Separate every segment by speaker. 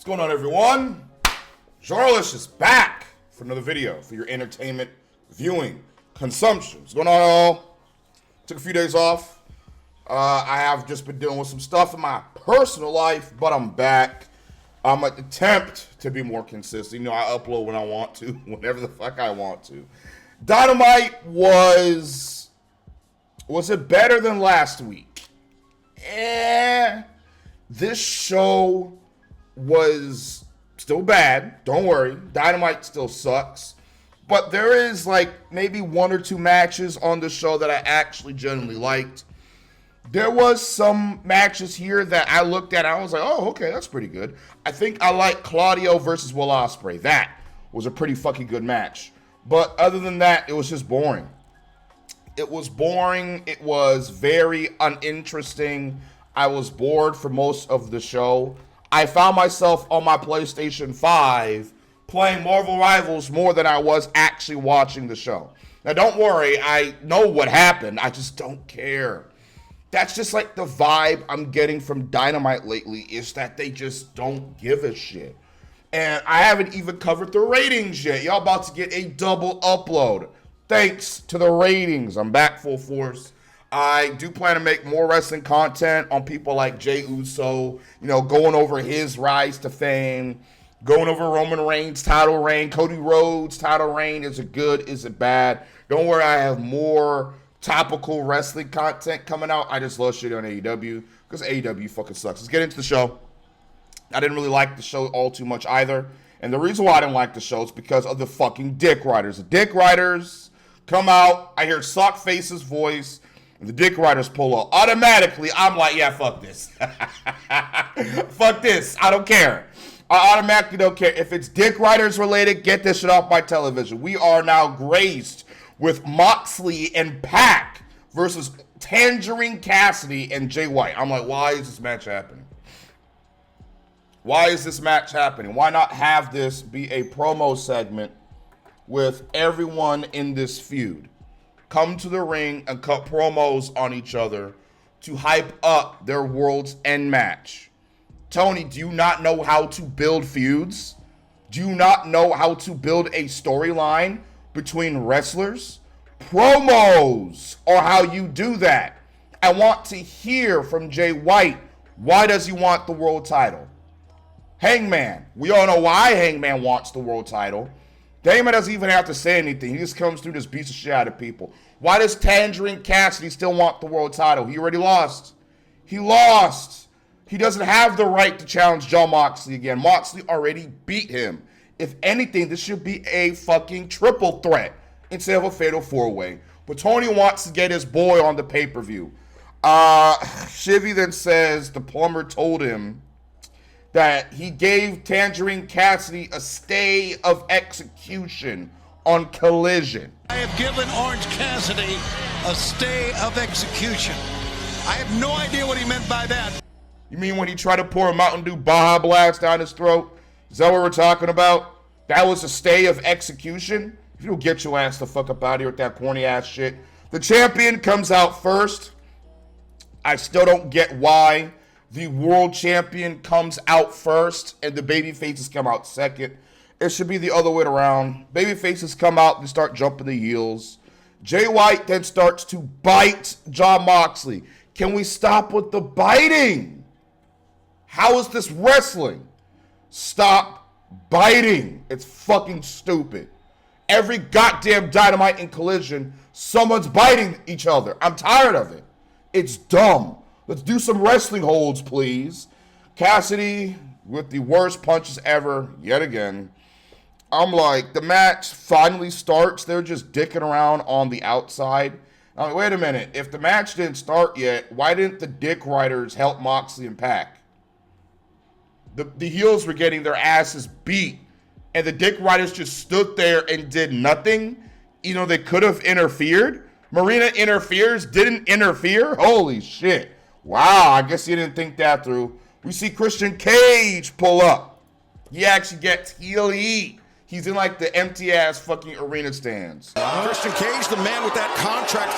Speaker 1: What's going on, everyone? Jarlish is back for another video for your entertainment, viewing, consumption. What's going on, all? Took a few days off. I have just been dealing with some stuff in my personal life, but I'm back. I'm going to attempt to be more consistent. You know, I upload when I want to, whenever the fuck I want to. Dynamite was it better than last week? This show was still bad. Don't worry. Dynamite still sucks. But there is like maybe one or two matches on the show that I actually genuinely liked. There was some matches here that I looked at and I was like, oh, okay, that's pretty good. I think I like Claudio versus Osprey. That was a pretty fucking good match. But other than that, it was just boring. It was boring. It was very uninteresting. I was bored for most of the show. I found myself on my PlayStation 5 playing Marvel Rivals more than I was actually watching the show. Now, don't worry. I know what happened. I just don't care. That's just like the vibe I'm getting from Dynamite lately, is that they just don't give a shit. And I haven't even covered the ratings yet. Y'all about to get a double upload. Thanks to the ratings. I'm back full force. I do plan to make more wrestling content on people like Jey Uso, you know, going over his rise to fame, going over Roman Reigns' title reign, Cody Rhodes' title reign. Is it good? Is it bad? Don't worry, I have more topical wrestling content coming out. I just love shit on AEW because AEW fucking sucks. Let's get into the show. I didn't really like the show all too much either. And the reason why I didn't like the show is because of the fucking dick riders. The dick riders come out. I hear Sockface's voice. And the dick riders pull up. Automatically, I'm like, yeah, fuck this. Fuck this. I don't care. I automatically don't care. If it's dick riders related, get this shit off my television. We are now graced with Moxley and Pac versus Tangerine Cassidy and Jay White. I'm like, why is this match happening? Why is this match happening? Why not have this be a promo segment with everyone in this feud come to the ring and cut promos on each other to hype up their World's End match? Tony, do you not know how to build feuds? Do you not know how to build a storyline between wrestlers? Promos are how you do that. I want to hear from Jay White. Why does he want the world title? Hangman. We all know why Hangman wants the world title. Damon doesn't even have to say anything. He just comes through, this beats the shit out of people. Why does Tangerine Cassidy still want the world title? He already lost. He lost. He doesn't have the right to challenge Jon Moxley again. Moxley already beat him. If anything, this should be a fucking triple threat instead of a fatal four-way. But Tony wants to get his boy on the pay-per-view. Shivy then says the plumber told him that he gave Tangerine Cassidy a stay of execution on Collision.
Speaker 2: I have given Orange Cassidy a stay of execution. I have no idea what he meant by that.
Speaker 1: You mean when he tried to pour a Mountain Dew Baja Blast down his throat? Is that what we're talking about? That was a stay of execution? If you don't get your ass the fuck up out of here with that corny ass shit. The champion comes out first. I still don't get why the world champion comes out first and the baby faces come out second. It should be the other way around. Baby faces come out and start jumping the heels. Jay White then starts to bite Jon Moxley. Can we stop with the biting? How is this wrestling? Stop biting. It's fucking stupid. Every goddamn Dynamite and Collision, someone's biting each other. I'm tired of it. It's dumb. Let's do some wrestling holds, please. Cassidy with the worst punches ever, yet again. I'm like, the match finally starts. They're just dicking around on the outside. I'm like, wait a minute. If the match didn't start yet, why didn't the dick riders help Moxley and Pac? The heels were getting their asses beat, and the dick riders just stood there and did nothing. You know, they could have interfered. Marina interferes, didn't interfere. Holy shit. Wow, I guess you didn't think that through. We see Christian Cage pull up. He actually gets heel heat. He's in like the empty ass fucking arena stands.
Speaker 2: Christian Cage, the man with that contract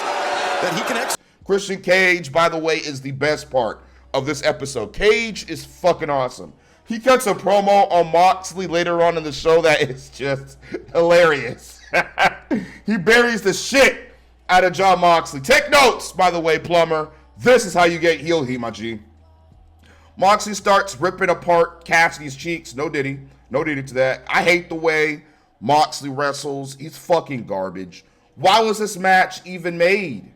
Speaker 2: that he can execute.
Speaker 1: Christian Cage, by the way, is the best part of this episode. Cage is fucking awesome. He cuts a promo on Moxley later on in the show that is just hilarious. He buries the shit out of Jon Moxley. Take notes, by the way, Plumber. This is how you get heel heat, my G. Moxley starts ripping apart Cassidy's cheeks. No diddy. No diddy to that. I hate the way Moxley wrestles. He's fucking garbage. Why was this match even made?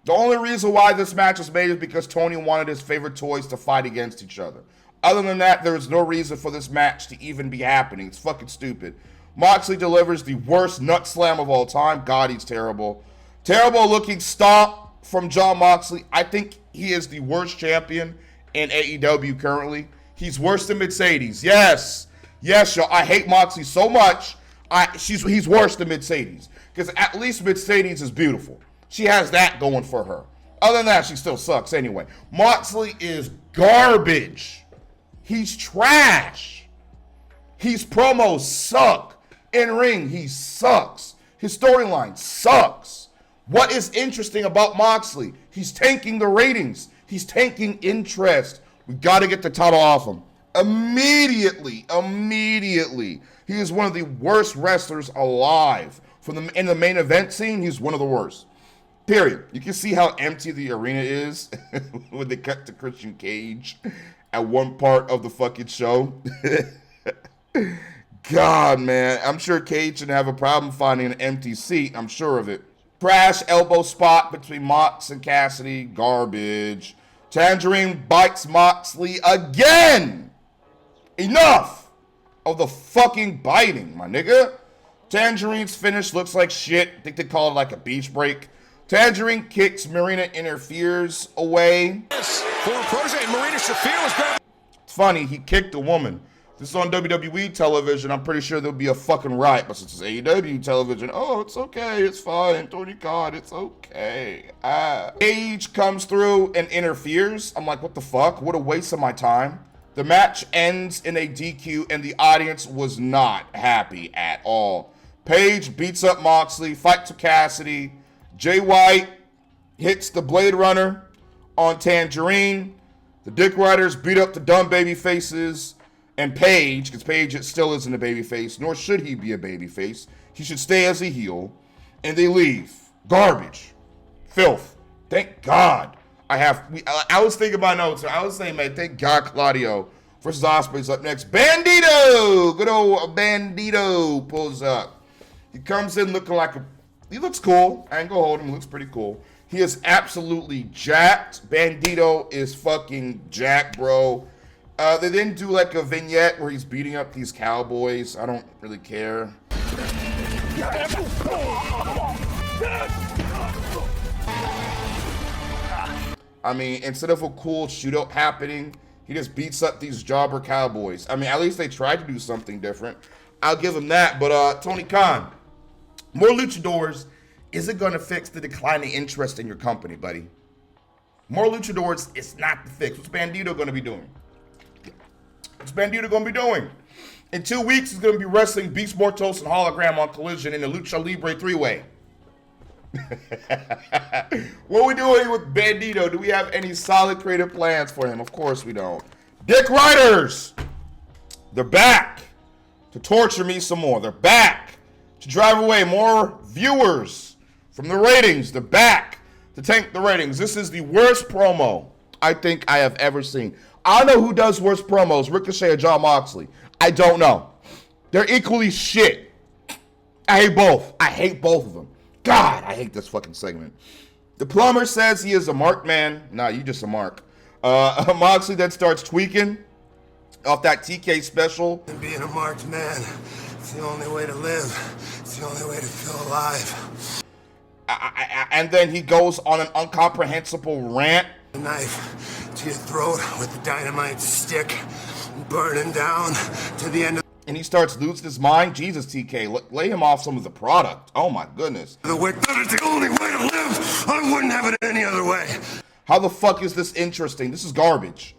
Speaker 1: The only reason why this match was made is because Tony wanted his favorite toys to fight against each other. Other than that, there is no reason for this match to even be happening. It's fucking stupid. Moxley delivers the worst nut slam of all time. God, he's terrible. Terrible looking stomp from Jon Moxley. I think he is the worst champion in AEW currently. He's worse than Mercedes. Yes, y'all. I hate Moxley so much. He's worse than Mercedes. Because at least Mercedes is beautiful. She has that going for her. Other than that, she still sucks anyway. Moxley is garbage. He's trash. His promos suck. In ring, he sucks. His storyline sucks. What is interesting about Moxley? He's tanking the ratings. He's tanking interest. We got to get the title off him. Immediately. He is one of the worst wrestlers alive. In the main event scene, he's one of the worst. Period. You can see how empty the arena is when they cut to Christian Cage at one part of the fucking show. God, man. I'm sure Cage should have a problem finding an empty seat. I'm sure of it. Trash elbow spot between Mox and Cassidy. Garbage. Tangerine bites Moxley again. Enough of the fucking biting, my nigga. Tangerine's finish looks like shit. I think they call it like a beach break. Tangerine kicks, Marina interferes away.
Speaker 2: Yes, former protege, Marina Shafir was great.
Speaker 1: It's funny, he kicked a woman. This is on WWE television. I'm pretty sure there'll be a fucking riot. But since it's AEW television, oh, it's okay. It's fine. Tony Khan, it's okay. Page comes through and interferes. I'm like, what the fuck? What a waste of my time. The match ends in a DQ, and the audience was not happy at all. Page beats up Moxley, fights to Cassidy. Jay White hits the Blade Runner on Tangerine. The Dick Riders beat up the dumb baby faces. And Page, because Page still isn't a babyface, nor should he be a babyface. He should stay as a heel. And they leave. Garbage. Filth. Thank God. I was thinking my notes. I was saying, man, thank God Claudio versus Osprey's up next. Bandido! Good old Bandido pulls up. He comes in looking like he looks cool. I ain't gonna hold him. He looks pretty cool. He is absolutely jacked. Bandido is fucking jacked, bro. They didn't do like a vignette where he's beating up these cowboys. I don't really care. I mean, instead of a cool shootout happening, he just beats up these jobber cowboys. I mean, at least they tried to do something different. I'll give him that. But Tony Khan, more luchadors isn't going to fix the declining interest in your company, buddy. More luchadors is not the fix. What's Bandido going to be doing? What's Bandido going to be doing? In 2 weeks, he's going to be wrestling Beast Mortos and Hologram on Collision in the Lucha Libre 3-way. What are we doing with Bandido? Do we have any solid creative plans for him? Of course we don't. Dick Riders! They're back to torture me some more. They're back to drive away more viewers from the ratings. They're back to tank the ratings. This is the worst promo I think I have ever seen. I don't know who does worse promos, Ricochet or Jon Moxley. I don't know. They're equally shit. I hate both. I hate both of them. God, I hate this fucking segment. The Plumber says he is a marked man. Nah, you just a mark. Moxley then starts tweaking off that TK special.
Speaker 3: And being a marked man, it's the only way to live. It's the only way to feel alive.
Speaker 1: And then he goes on an incomprehensible rant.
Speaker 3: A knife to your throat with the dynamite stick, burning down to the end of.
Speaker 1: And he starts losing his mind. Jesus, TK, lay him off some of the product. Oh my goodness.
Speaker 3: The way that is the only way to live. I wouldn't have it any other way.
Speaker 1: How the fuck is this interesting? This is garbage.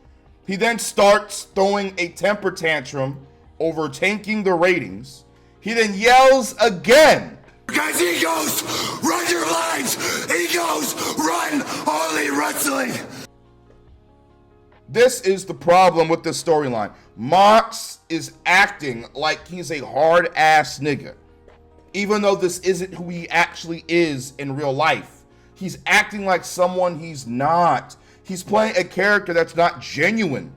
Speaker 1: He then starts throwing a temper tantrum over tanking the ratings. He then yells again.
Speaker 3: Guys, egos, run your lives. Egos, run All Elite Wrestling.
Speaker 1: This is the problem with this storyline. Mox is acting like he's a hard-ass nigga, even though this isn't who he actually is in real life. He's acting like someone he's not. He's playing a character that's not genuine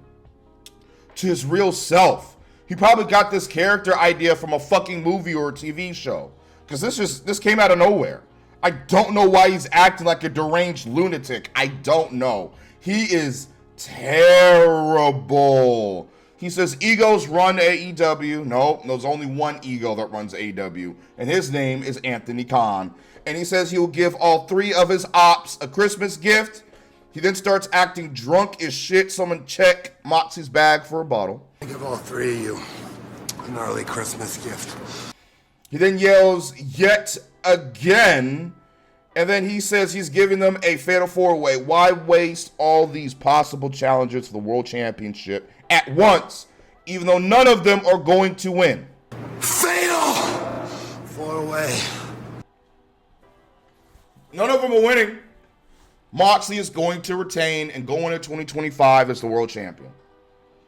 Speaker 1: to his real self. He probably got this character idea from a fucking movie or a TV show, because this came out of nowhere. I don't know why he's acting like a deranged lunatic. I don't know. He is terrible. He says egos run AEW. No, there's only one ego that runs AEW, and his name is Anthony Khan. And he says he'll give all 3 of his ops a Christmas gift. He then starts acting drunk as shit. Someone check Moxie's bag for a bottle.
Speaker 3: I give all 3 of you an early Christmas gift.
Speaker 1: He then yells yet again, and then he says he's giving them a fatal 4-way. Why waste all these possible challengers for the World Championship at once, even though none of them are going to win?
Speaker 3: Fatal 4-way.
Speaker 1: None of them are winning. Moxley is going to retain and go into 2025 as the world champion.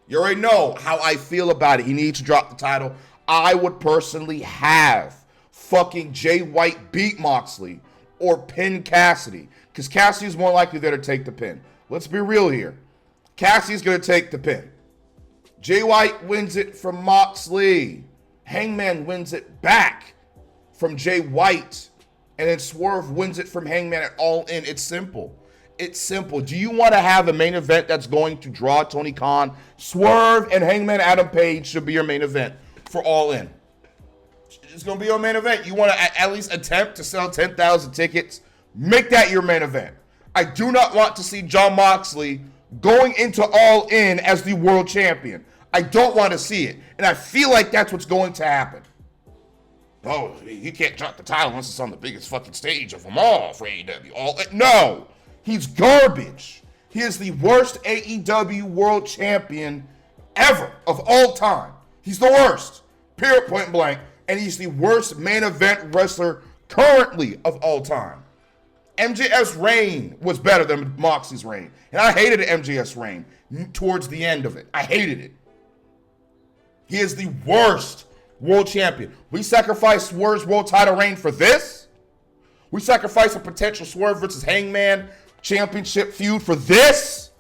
Speaker 1: You already know how I feel about it. He needs to drop the title. I would personally have fucking Jay White beat Moxley or pin Cassidy, because Cassidy's more likely there to take the pin. Let's be real here. Cassidy's going to take the pin. Jay White wins it from Moxley. Hangman wins it back from Jay White. And then Swerve wins it from Hangman at All In. It's simple. It's simple. Do you want to have a main event that's going to draw Tony Khan? Swerve and Hangman Adam Page should be your main event for All In. It's going to be your main event. You want to at least attempt to sell 10,000 tickets? Make that your main event. I do not want to see Jon Moxley going into All In as the world champion. I don't want to see it. And I feel like that's what's going to happen. Oh, he can't drop the title unless it's on the biggest fucking stage of them all for AEW. No, he's garbage. He is the worst AEW world champion ever of all time. He's the worst, period, point blank. And he's the worst main event wrestler currently of all time. MJF's reign was better than Moxley's reign. And I hated MJF's reign towards the end of it. I hated it. He is the worst world champion. We sacrificed Swerve's world title reign for this? We sacrificed a potential Swerve versus Hangman championship feud for this?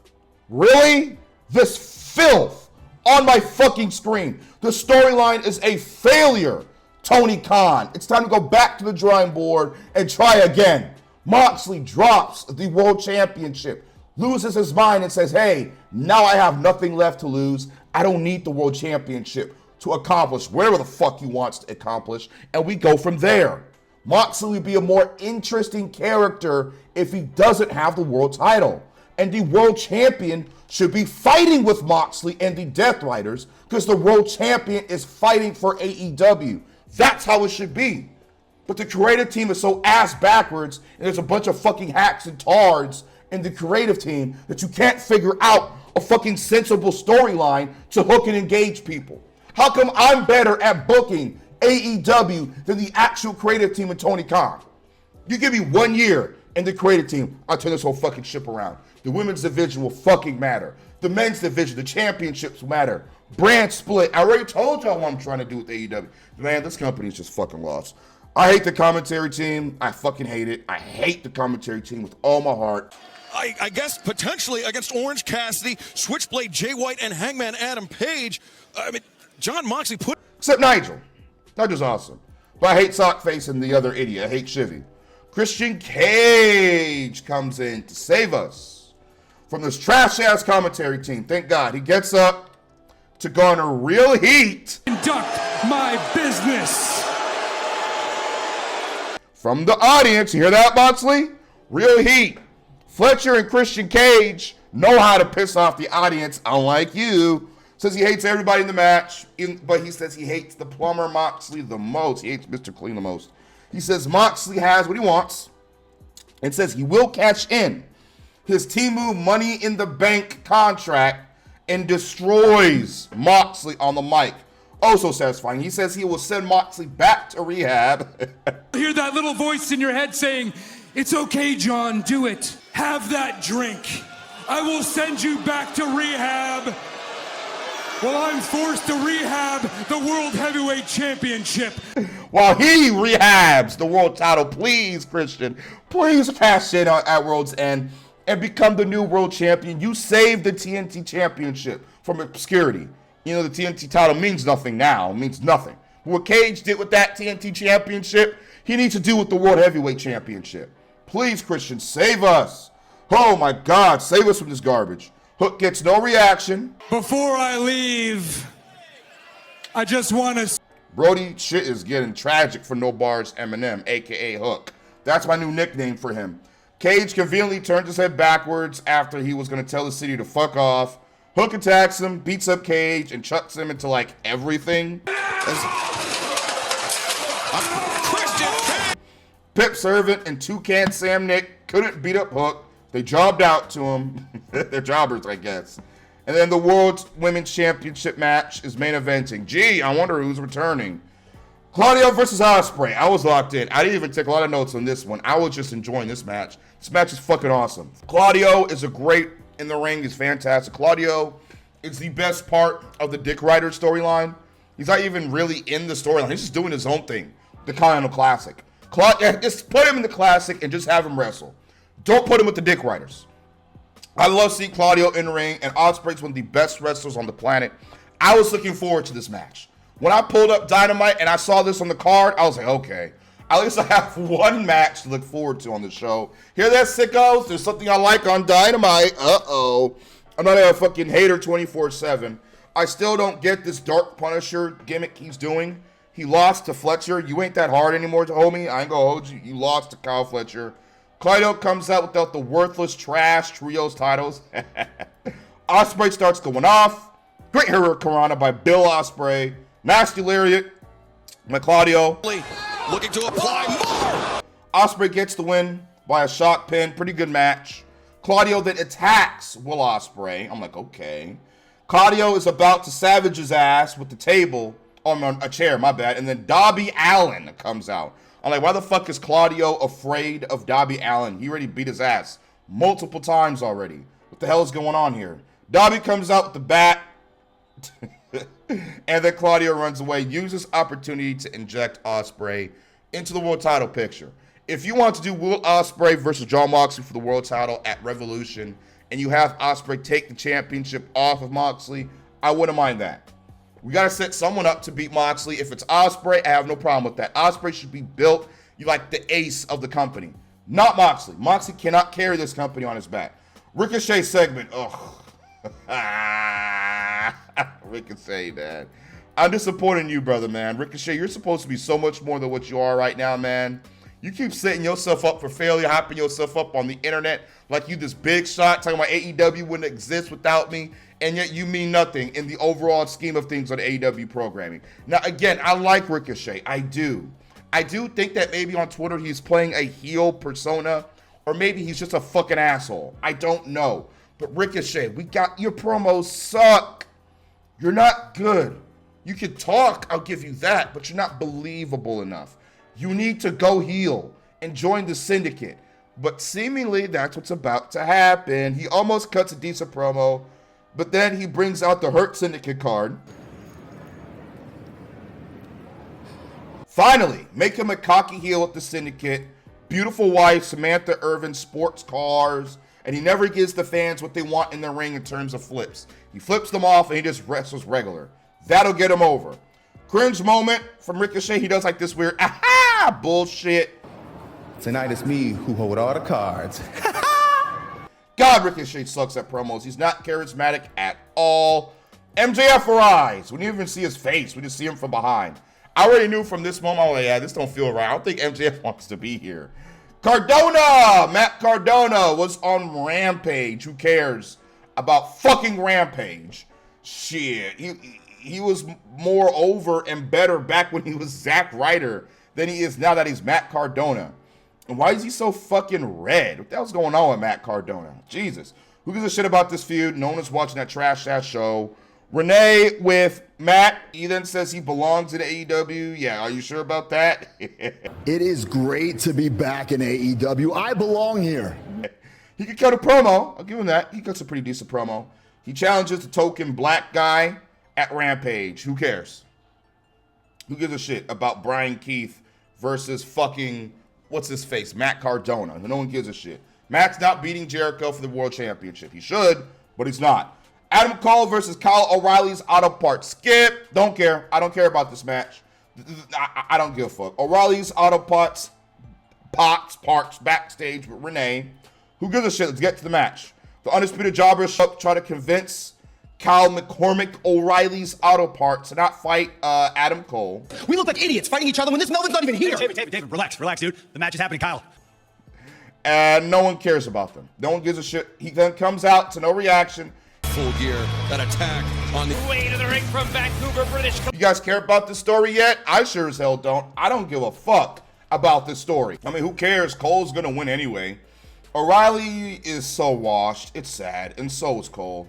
Speaker 1: Really? This filth on my fucking screen. The storyline is a failure, Tony Khan. It's time to go back to the drawing board and try again. Moxley drops the world championship, loses his mind and says, hey, now I have nothing left to lose. I don't need the world championship to accomplish whatever the fuck he wants to accomplish, and we go from there. Moxley would be a more interesting character if he doesn't have the world title. And the world champion should be fighting with Moxley and the Death Riders, because the world champion is fighting for AEW. That's how it should be. But the creative team is so ass backwards, and there's a bunch of fucking hacks and tards in the creative team that you can't figure out a fucking sensible storyline to hook and engage people. How come I'm better at booking AEW than the actual creative team and Tony Khan? You give me 1 year in the creative team, I'll turn this whole fucking ship around. The women's division will fucking matter. The men's division, the championships will matter. Brand split. I already told y'all what I'm trying to do with AEW. Man, this company is just fucking lost. I hate the commentary team. I fucking hate it. I hate the commentary team with all my heart.
Speaker 2: I guess potentially against Orange Cassidy, Switchblade Jay White, and Hangman Adam Page. I mean, Jon Moxley put...
Speaker 1: Except Nigel. Nigel's awesome. But I hate Sockface and the other idiot. I hate Shivy. Christian Cage comes in to save us from this trash-ass commentary team. Thank God. He gets up to garner real heat.
Speaker 4: Conduct my business.
Speaker 1: From the audience. You hear that, Moxley? Real heat. Fletcher and Christian Cage know how to piss off the audience, unlike you. Says he hates everybody in the match, but he says he hates the plumber Moxley the most. He hates Mr. Clean the most. He says Moxley has what he wants and says he will cash in his Temu Money in the Bank contract and destroys Moxley on the mic. Oh, so satisfying. He says he will send Moxley back to rehab.
Speaker 4: Hear that little voice in your head saying, it's okay, John, do it. Have that drink. I will send you back to rehab while I'm forced to rehab the World Heavyweight Championship.
Speaker 1: While he rehabs the world title, please, Christian, please cash in at World's End and become the new world champion. You saved the TNT Championship from obscurity. You know, the TNT title means nothing now. It means nothing. What Cage did with that TNT Championship, he needs to do with the World Heavyweight Championship. Please, Christian, save us. Oh, my God, save us from this garbage. Hook gets no reaction.
Speaker 4: Before I leave, I just want to...
Speaker 1: Brody, shit is getting tragic for No Bars Eminem, a.k.a. Hook. That's my new nickname for him. Cage conveniently turns his head backwards after he was going to tell the city to fuck off. Hook attacks him, beats up Cage, and chucks him into, like, everything. Pip Servant and Toucan Sam Nick couldn't beat up Hook. They jobbed out to him. They're jobbers, I guess. And then the World Women's Championship match is main eventing. Gee, I wonder who's returning. Claudio versus Osprey. I was locked in. I didn't even take a lot of notes on this one. I was just enjoying this match. This match is fucking awesome. Claudio is a great in the ring. He's fantastic. Claudio is the best part of the Dick Ryder storyline. He's not even really in the storyline. He's just doing his own thing. The Continental Classic. Just put him in the Classic and just have him wrestle. Don't put him with the Dick Riders. I love seeing Claudio in the ring, and Osprey's one of the best wrestlers on the planet. I was looking forward to this match. When I pulled up Dynamite and I saw this on the card, I was like, okay, at least I have one match to look forward to on the show. Hear that, sickos? There's something I like on Dynamite. Uh-oh. I'm not a fucking hater 24/7. I still don't get this Dark Punisher gimmick he's doing. He lost to Fletcher. You ain't that hard anymore, homie. I ain't gonna hold you. You lost to Kyle Fletcher. Claudio comes out without the worthless trash trios titles. Osprey starts going off. Great Hurricanrana by Bill Osprey. Nasty Lariat by Claudio.
Speaker 2: Looking to apply more.
Speaker 1: Osprey gets the win by a shock pin. Pretty good match. Claudio then attacks Will Osprey. I'm like, okay. Claudio is about to savage his ass with the table. On a chair, my bad. And then Darby Allin comes out. I'm like, why the fuck is Claudio afraid of Darby Allin? He already beat his ass multiple times already. What the hell is going on here? Darby comes out with the bat. And then Claudio runs away, uses opportunity to inject Osprey into the world title picture. If you want to do Will Osprey versus Jon Moxley for the world title at Revolution, and you have Osprey take the championship off of Moxley, I wouldn't mind that. We got to set someone up to beat Moxley. If it's Osprey, I have no problem with that. Osprey should be built like the ace of the company. Not Moxley. Moxley cannot carry this company on his back. Ricochet segment. Ugh. Ricochet, man. I'm disappointed in you, brother, man. Ricochet, you're supposed to be so much more than what you are right now, man. You keep setting yourself up for failure, hyping yourself up on the internet like you this big shot, talking about AEW wouldn't exist without me, and yet you mean nothing in the overall scheme of things on AEW programming. Now, again, I like Ricochet. I do. I do think that maybe on Twitter he's playing a heel persona, or maybe he's just a fucking asshole. I don't know. But Ricochet, your promos suck. You're not good. You can talk, I'll give you that, but you're not believable enough. You need to go heel and join the syndicate. But seemingly that's what's about to happen. He almost cuts a decent promo, but then he brings out the Hurt Syndicate card. Finally, make him a cocky heel with the syndicate. Beautiful wife, Samantha Irvin, sports cars, and he never gives the fans what they want in the ring in terms of flips. He flips them off and he just wrestles regular. That'll get him over. Cringe moment from Ricochet. He does like this weird, aha, bullshit.
Speaker 5: Tonight it's me who hold all the cards.
Speaker 1: God, Ricochet sucks at promos. He's not charismatic at all. MJF arrives. We didn't even see his face. We just see him from behind. I already knew from this moment, I was like, yeah, this don't feel right. I don't think MJF wants to be here. Cardona! Matt Cardona was on Rampage. Who cares about fucking Rampage? Shit. He was more over and better back when he was Zack Ryder than he is now that he's Matt Cardona. And why is he so fucking red? What the hell's going on with Matt Cardona? Jesus. Who gives a shit about this feud? No one is watching that trash-ass show. Renee with Matt. He then says he belongs in AEW. Yeah, are you sure about that?
Speaker 6: It is great to be back in AEW. I belong here.
Speaker 1: He could cut a promo. I'll give him that. He cuts a pretty decent promo. He challenges the token black guy at Rampage. Who cares? Who gives a shit about Brian Keith versus fucking, what's his face, Matt Cardona? No one gives a shit. Matt's not beating Jericho for the World Championship. He should, but he's not. Adam Cole versus Kyle O'Reilly's auto parts. Skip. Don't care. I don't care about this match. I don't give a fuck. O'Reilly's auto parts backstage with Renee. Who gives a shit? Let's get to the match. The Undisputed Jobbers try to convince Kyle McCormick O'Reilly's auto parts to not fight Adam Cole.
Speaker 6: We look like idiots fighting each other when this Melvin's not even here. David, relax, dude. The match is happening, Kyle.
Speaker 1: And no one cares about them. No one gives a shit. He then comes out to no reaction.
Speaker 2: Full gear, that attack on the
Speaker 7: way to the ring from Vancouver, British.
Speaker 1: You guys care about this story yet? I sure as hell don't. I don't give a fuck about this story. I mean, who cares? Cole's gonna win anyway. O'Reilly is so washed. It's sad. And so is Cole.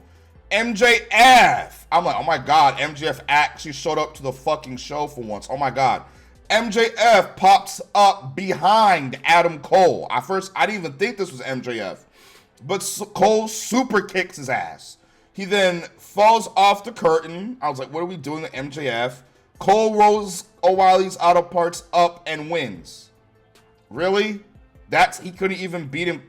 Speaker 1: MJF. I'm like, oh my God, MJF actually showed up to the fucking show for once. Oh my God. MJF pops up behind Adam Cole. I didn't even think this was MJF. But Cole super kicks his ass. He then falls off the curtain. I was like, what are we doing to MJF? Cole rolls O'Reilly's auto parts up and wins. Really? He couldn't even beat him.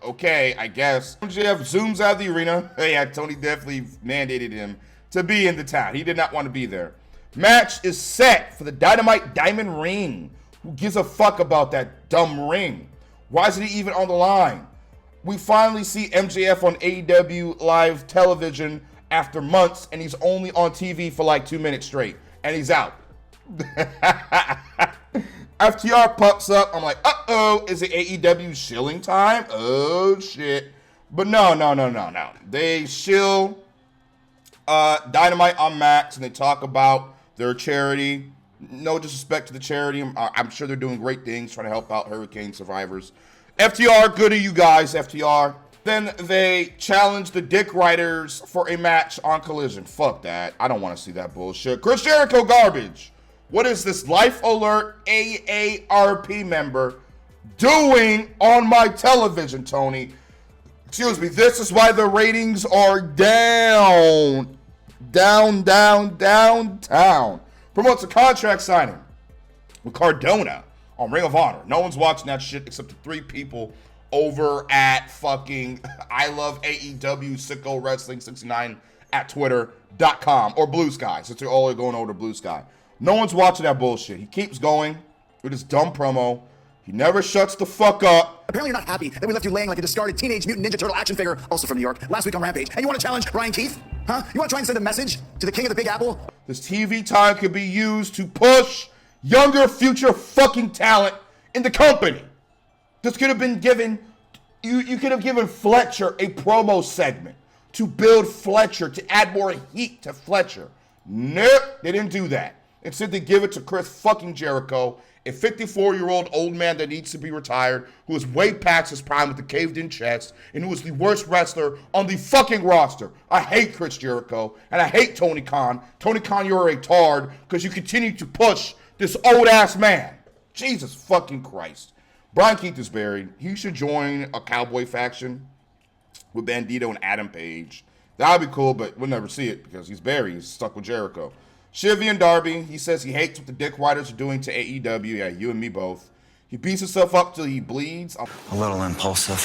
Speaker 1: Okay, I guess. MJF zooms out of the arena. Yeah, Tony definitely mandated him to be in the town. He did not want to be there. Match is set for the Dynamite Diamond Ring. Who gives a fuck about that dumb ring? Why isn't he even on the line? We finally see MJF on AEW live television after months, and he's only on TV for like 2 minutes straight, and he's out. FTR pops up. I'm like, uh-oh, is it AEW shilling time? Oh, shit. But no. They shill Dynamite on Max, and they talk about their charity. No disrespect to the charity. I'm sure they're doing great things, trying to help out hurricane survivors. FTR, good of you guys, FTR. Then they challenge the Dick Riders for a match on Collision. Fuck that. I don't want to see that bullshit. Chris Jericho garbage. What is this Life Alert AARP member doing on my television, Tony? Excuse me. This is why the ratings are down. Downtown. Promotes a contract signing with Cardona on Ring of Honor. No one's watching that shit except the 3 people over at fucking I Love AEW Sicko Wrestling 69 at Twitter.com or Blue Sky, since they're all going over to Blue Sky. No one's watching that bullshit. He keeps going with his dumb promo. He never shuts the fuck up.
Speaker 6: Apparently you're not happy that we left you laying like a discarded Teenage Mutant Ninja Turtle action figure, also from New York, last week on Rampage. And you want to challenge Brian Keith? Huh? You want to try and send a message to the king of the Big Apple?
Speaker 1: This TV time could be used to push younger future fucking talent in the company. This could have been given, you could have given Fletcher a promo segment to build Fletcher, to add more heat to Fletcher. Nope, they didn't do that. Instead, they give it to Chris fucking Jericho, a 54-year-old old man that needs to be retired, who is way past his prime with the caved-in chest, and who is the worst wrestler on the fucking roster. I hate Chris Jericho, and I hate Tony Khan. Tony Khan, you're a tard, because you continue to push this old-ass man. Jesus fucking Christ. Brian Keith is buried. He should join a cowboy faction with Bandido and Adam Page. That would be cool, but we'll never see it because he's buried. He's stuck with Jericho. Shivy and Darby, he says he hates what the Dick Riders are doing to AEW. Yeah, you and me both. He beats himself up till he bleeds.
Speaker 8: A little impulsive.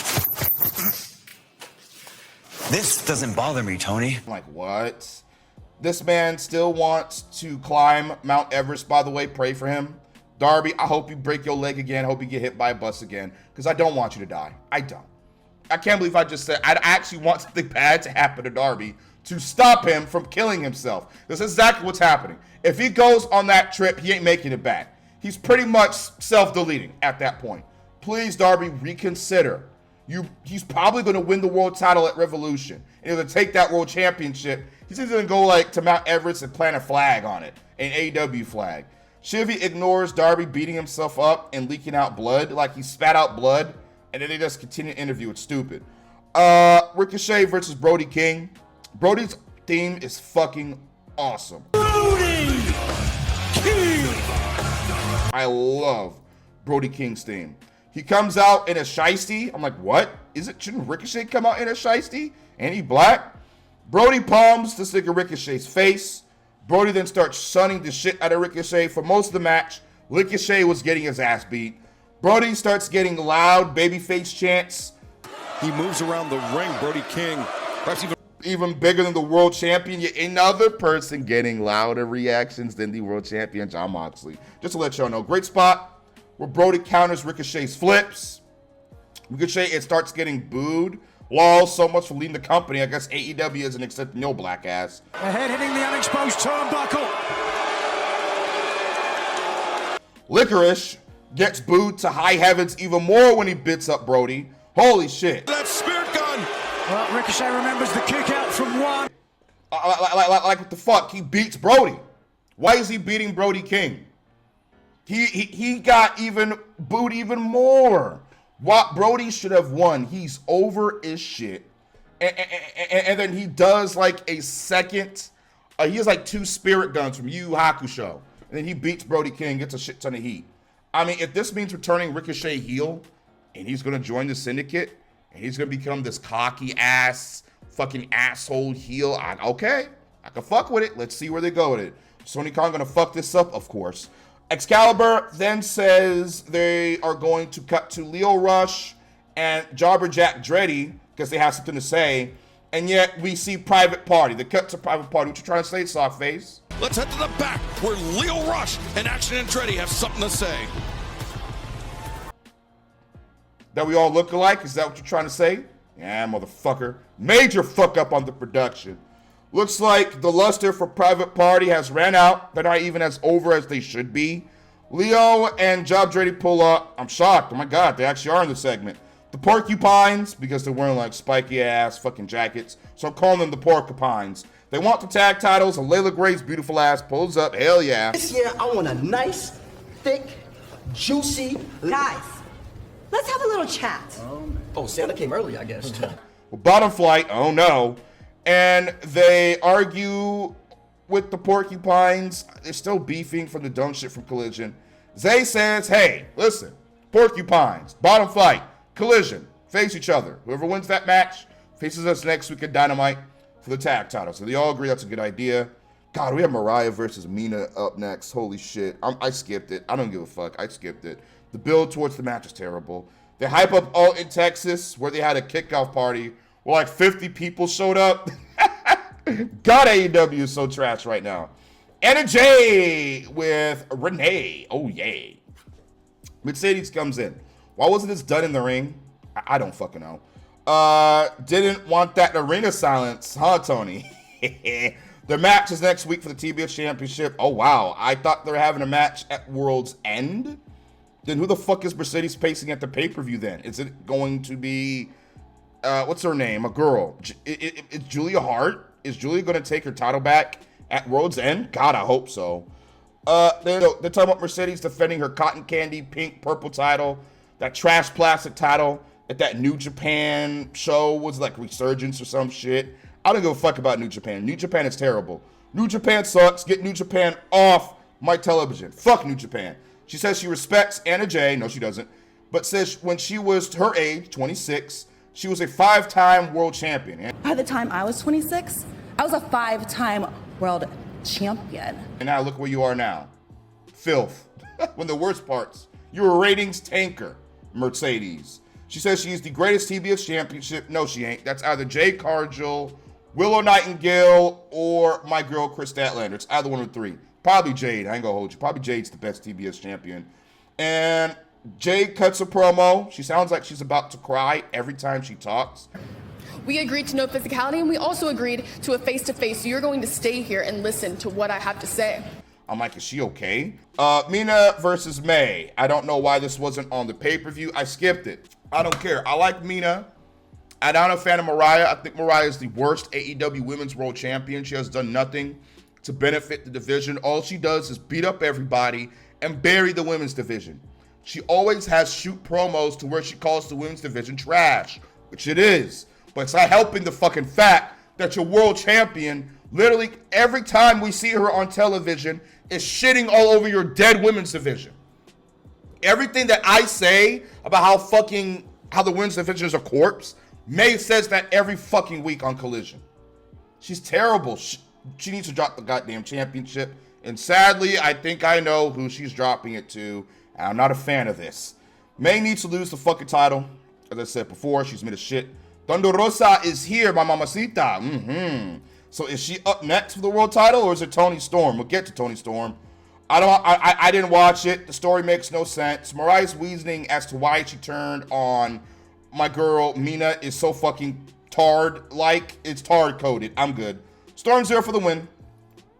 Speaker 8: This doesn't bother me, Tony.
Speaker 1: I'm like, what? This man still wants to climb Mount Everest, by the way. Pray for him. Darby, I hope you break your leg again. I hope you get hit by a bus again, because I don't want you to die. I don't. I can't believe I just said I actually want something bad to happen to Darby to stop him from killing himself. This is exactly what's happening. If he goes on that trip, he ain't making it back. He's pretty much self-deleting at that point. Please, Darby, reconsider. He's probably going to win the world title at Revolution. And he'll take that world championship. He's either going to go like to Mount Everest and plant a flag on it, an AEW flag. Shivy ignores Darby beating himself up and leaking out blood, like he spat out blood, and then they just continue to interview. It's stupid. Ricochet versus Brody King. Brody's theme is fucking awesome.
Speaker 7: Brody King!
Speaker 1: I love Brody King's theme. He comes out in a shiesty. I'm like, what? Shouldn't Ricochet come out in a shiesty? And he black? Brody palms this nigga Ricochet's face. Brody then starts sunning the shit out of Ricochet. For most of the match, Ricochet was getting his ass beat. Brody starts getting loud babyface chants.
Speaker 2: He moves around the ring, Brody King, perhaps
Speaker 1: even bigger than the world champion. Yet another person getting louder reactions than the world champion, Jon Moxley. Just to let y'all know, great spot where Brody counters Ricochet's flips. Ricochet, it starts getting booed. Lol, so much for leading the company. I guess AEW isn't accepting no black ass.
Speaker 9: Ahead hitting the unexposed turnbuckle.
Speaker 1: Licorice gets booed to high heavens even more when he bits up Brody. Holy shit.
Speaker 2: that spirit gun.
Speaker 9: Well, Ricochet remembers the kick out from one.
Speaker 1: Like what the fuck? He beats Brody. Why is he beating Brody King? He got even booed even more. What Brody should have won. He's over his shit. And then he does like a second. He has like 2 spirit guns from Yu Yu Hakusho. And then he beats Brody King, gets a shit ton of heat. I mean, if this means returning Ricochet heel, and he's going to join the Syndicate, and he's going to become this cocky ass, fucking asshole heel, okay, I can fuck with it. Let's see where they go with it. Tony Khan going to fuck this up, of course. Excalibur then says they are going to cut to Lio Rush and Jobber Jack Dreddy because they have something to say. And yet we see Private Party. The cut to Private Party. What you trying to say, Softface?
Speaker 2: Let's head to the back where Lio Rush and Action Andretti have something to say.
Speaker 1: That we all look alike? Is that what you're trying to say? Yeah, motherfucker. Major fuck up on the production. Looks like the luster for Private Party has ran out. They're not even as over as they should be. Leo and Job Dreddy pull up. I'm shocked. Oh my God, they actually are in the segment. The Porcupines, because they're wearing like spiky ass fucking jackets. So I'm calling them the Porcupines. They want the tag titles, and Layla Gray's beautiful ass pulls up. Hell yeah.
Speaker 10: This year, I want a nice, thick, juicy...
Speaker 11: Guys, let's have a little chat.
Speaker 10: Oh, Santa came early, I guess.
Speaker 1: Well, bottom flight, oh no. And they argue with the Porcupines. They're still beefing from the dumb shit from Collision. Zay says, hey, listen, Porcupines, bottom flight, Collision, face each other. Whoever wins that match faces us next week at Dynamite for the tag title. So they all agree that's a good idea. God, we have Mariah versus Mina up next. Holy shit. I skipped it. I don't give a fuck. I skipped it. The build towards the match is terrible. They hype up All in Texas where they had a kickoff party where like 50 people showed up. God, AEW is so trash right now. Anna Jay with Renee. Oh, yay. Mercedes comes in. Why wasn't this done in the ring? I don't fucking know. Didn't want that arena silence, huh, Tony? The match is next week for the TBS Championship. Oh, wow. I thought they were having a match at World's End. Then who the fuck is Mercedes pacing at the pay-per-view then? Is it going to be, what's her name? A girl. It's Julia Hart? Is Julia going to take her title back at World's End? God, I hope so. They're talking about Mercedes defending her cotton candy, pink, purple title. That trash plastic title at that New Japan show was like Resurgence or some shit. I don't give a fuck about New Japan. New Japan is terrible. New Japan sucks. Get New Japan off my television. Fuck New Japan. She says she respects Anna Jay. No, she doesn't. But says when she was her age, 26, she was a 5-time world champion.
Speaker 11: By the time I was 26, I was a 5-time world champion.
Speaker 1: And now look where you are now. Filth. One of the worst parts. You're a ratings tanker, Mercedes. She says she's the greatest TBS championship. No, she ain't. That's either Jay Cargill, Willow Nightingale, or my girl Chris Statlander. It's either one of the three. Probably Jade. I ain't gonna hold you. Probably Jade's the best TBS champion. And Jade cuts a promo. She sounds like she's about to cry every time she talks.
Speaker 12: We agreed to no physicality, and we also agreed to a face-to-face, so you're going to stay here and listen to what I have to say.
Speaker 1: I'm like, is she okay? Mina versus May. I don't know why this wasn't on the pay-per-view. I skipped it. I don't care. I like Mina. I'm not a fan of Mariah. I think Mariah is the worst AEW Women's World Champion. She has done nothing to benefit the division. All she does is beat up everybody and bury the women's division. She always has shoot promos to where she calls the women's division trash, which it is. But it's not helping the fucking fact that your world champion, literally every time we see her on television, is shitting all over your dead women's division. Everything that I say about how the women's division is a corpse, May says that every fucking week on Collision. She's terrible. She needs to drop the goddamn championship. And sadly, I think I know who she's dropping it to. And I'm not a fan of this. May needs to lose the fucking title. As I said before, she's made a shit. Thunder Rosa is here, my mamacita. So is she up next for the world title, or is it Toni Storm? We'll get to Toni Storm. I didn't watch it. The story makes no sense. Mariah's reasoning as to why she turned on my girl Mina is so fucking tard-like. It's tard-coded. I'm good. Storm's there for the win.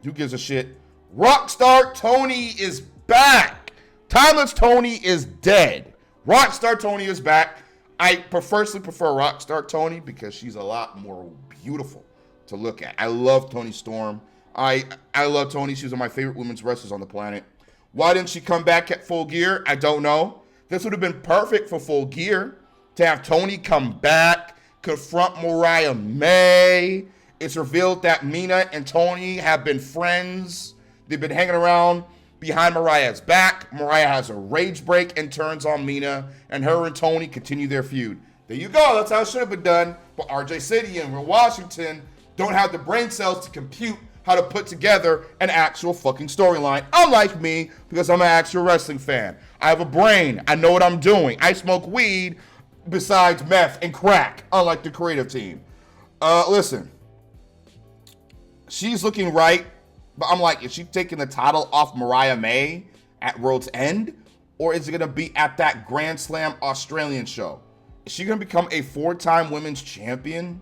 Speaker 1: Who gives a shit? Rockstar Toni is back. Timeless Toni is dead. Rockstar Toni is back. I personally prefer Rockstar Toni because she's a lot more beautiful to look at. I love Toni Storm. I love Toni. She's one of my favorite women's wrestlers on the planet. Why didn't she come back at Full Gear? I don't know. This would have been perfect for Full Gear to have Toni come back, confront Mariah May. It's revealed that Mina and Toni have been friends. They've been hanging around behind Mariah's back. Mariah has a rage break and turns on Mina, and her and Toni continue their feud. There you go. That's how it should have been done. But RJ City and Washington don't have the brain cells to compute how to put together an actual fucking storyline. Unlike me, because I'm an actual wrestling fan. I have a brain. I know what I'm doing. I smoke weed besides meth and crack, unlike the creative team. Listen. She's looking right, but I'm like, is she taking the title off Mariah May at World's End? Or is it going to be at that Grand Slam Australian show? Is she going to become a 4-time women's champion?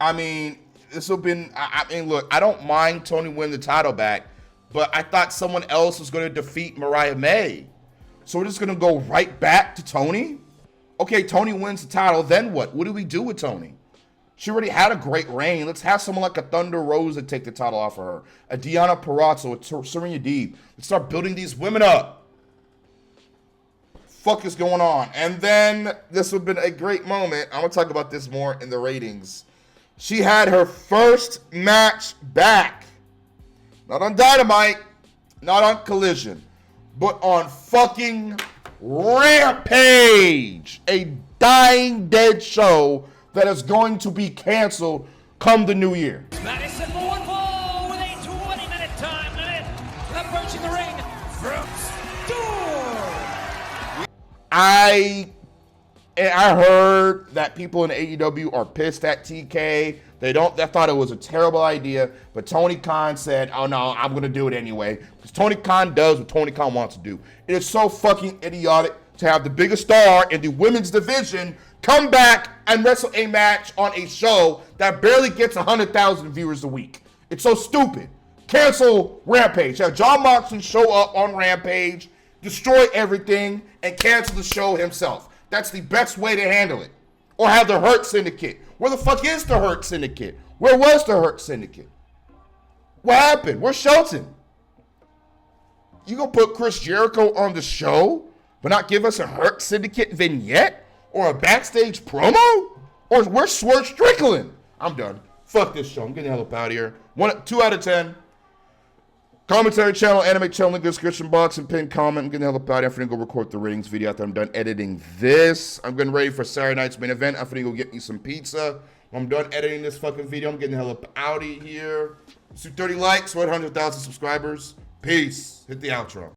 Speaker 1: I mean, this will be, look, I don't mind Toni winning the title back, but I thought someone else was going to defeat Mariah May. So we're just going to go right back to Toni? Okay, Toni wins the title, then what? What do we do with Toni? She already had a great reign. Let's have someone like a Thunder Rosa take the title off of her. A Deonna Purrazzo, a Serena Deeb. Let's start building these women up. Fuck is going on? And then this would have been a great moment. I'm going to talk about this more in the ratings. She had her first match back. Not on Dynamite, not on Collision, but on fucking Rampage. A dying dead show that is going to be canceled come the new year.
Speaker 7: Madison for one fall with a 20-minute time limit. Approaching the ring from Storm.
Speaker 1: I heard that people in AEW are pissed at TK. They thought it was a terrible idea, but Tony Khan said, oh no, I'm gonna do it anyway. Because Tony Khan does what Tony Khan wants to do. It is so fucking idiotic to have the biggest star in the women's division come back and wrestle a match on a show that barely gets 100,000 viewers a week. It's so stupid. Cancel Rampage. Have John Moxley show up on Rampage, destroy everything, and cancel the show himself. That's the best way to handle it. Or have the Hurt Syndicate. Where the fuck is the Hurt Syndicate? Where was the Hurt Syndicate? What happened? Where's Shelton? You gonna put Chris Jericho on the show, but not give us a Hurt Syndicate vignette? Or a backstage promo? Or where's Swerve Strickland? I'm done. Fuck this show. I'm getting the hell up out of here. 2 out of 10. Commentary channel, anime channel, link in the description box and pinned comment. I'm getting the hell up out of here. I'm finna go record the ratings video after I'm done editing this. I'm getting ready for Saturday night's main event. I'm finna go get me some pizza. When I'm done editing this fucking video, I'm getting the hell up out of here. Let's do 30 likes, 100,000 subscribers. Peace. Hit the outro.